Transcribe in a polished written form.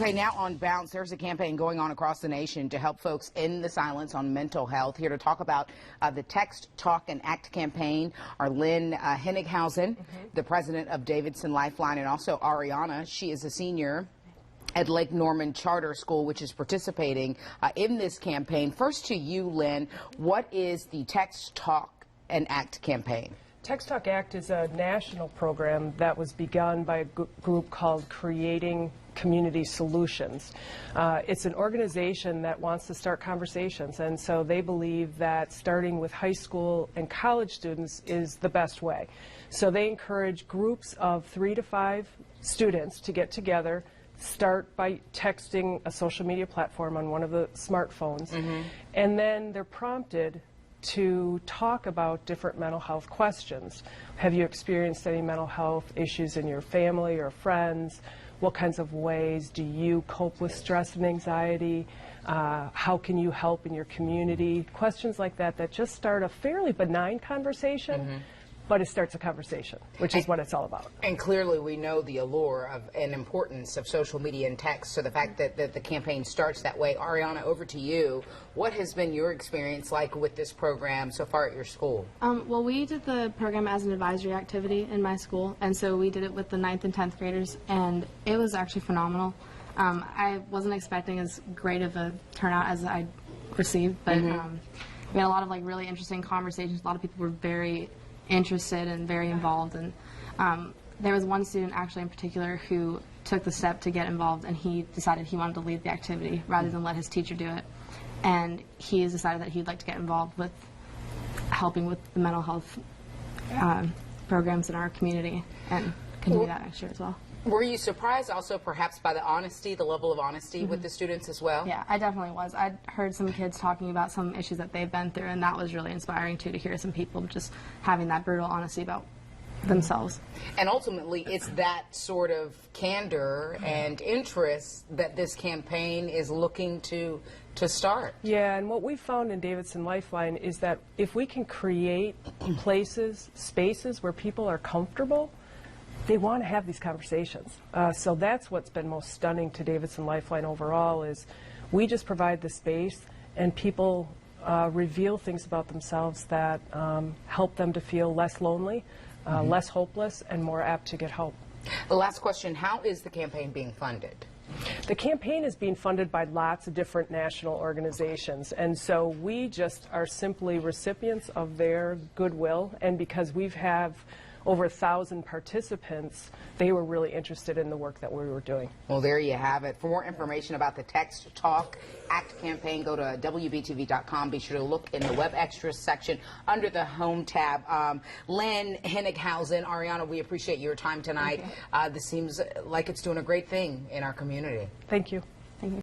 Okay, now on Bounce, there's a campaign going on across the nation to help folks end the silence on mental health. Here to talk about the Text, Talk, and Act campaign are Lynn Hennighausen, the president of Davidson Lifeline, and also Ariana. She is a senior at Lake Norman Charter School, which is participating in this campaign. First to you, Lynn, what is the Text, Talk, and Act campaign? Text Talk Act is a national program that was begun by a group called Creating Community Solutions. It's an organization that wants to start conversations, and so they believe that starting with high school and college students is the best way. So they encourage groups of 3 to 5 students to get together, start by texting a social media platform on one of the smartphones, and then they're prompted to talk about different mental health questions. Have you experienced any mental health issues in your family or friends? What kinds of ways do you cope with stress and anxiety? How can you help in your community? Questions like that that just start a fairly benign conversation, but it starts a conversation, which is what it's all about. And clearly we know the allure of and importance of social media and text, so the fact that the campaign starts that way. Ariana, over to you. What has been your experience like with this program so far at your school? Well, we did the program as an advisory activity in my school, and so we did it with the 9th and 10th graders, and it was actually phenomenal. I wasn't expecting as great of a turnout as I received, but we had a lot of really interesting conversations. A lot of people were very interested and very involved, and there was one student actually in particular who took the step to get involved, and he decided he wanted to lead the activity rather than let his teacher do it, and he has decided that he'd like to get involved with helping with the mental health programs in our community and can do that next year as well. Were you surprised also perhaps by the honesty, the level of honesty with the students as well? Yeah, I definitely was. I'd heard some kids talking about some issues that they've been through, and that was really inspiring too, to hear some people just having that brutal honesty about themselves. And ultimately it's that sort of candor and interest that this campaign is looking to start. Yeah, and what we found in Davidson Lifeline is that if we can create places, spaces where people are comfortable, they want to have these conversations. So that's what's been most stunning to Davidson Lifeline overall, is we just provide the space and people reveal things about themselves that help them to feel less lonely, less hopeless, and more apt to get help. The last question, how is the campaign being funded? The campaign is being funded by lots of different national organizations, and so we just are simply recipients of their goodwill, and because we have over 1,000 participants, they were really interested in the work that we were doing. Well, there you have it. For more information about the Text, Talk, Act campaign, go to WBTV.com. Be sure to look in the Web Extras section under the Home tab. Lynn Hennighausen, Ariana, we appreciate your time tonight. This seems like it's doing a great thing in our community. Thank you.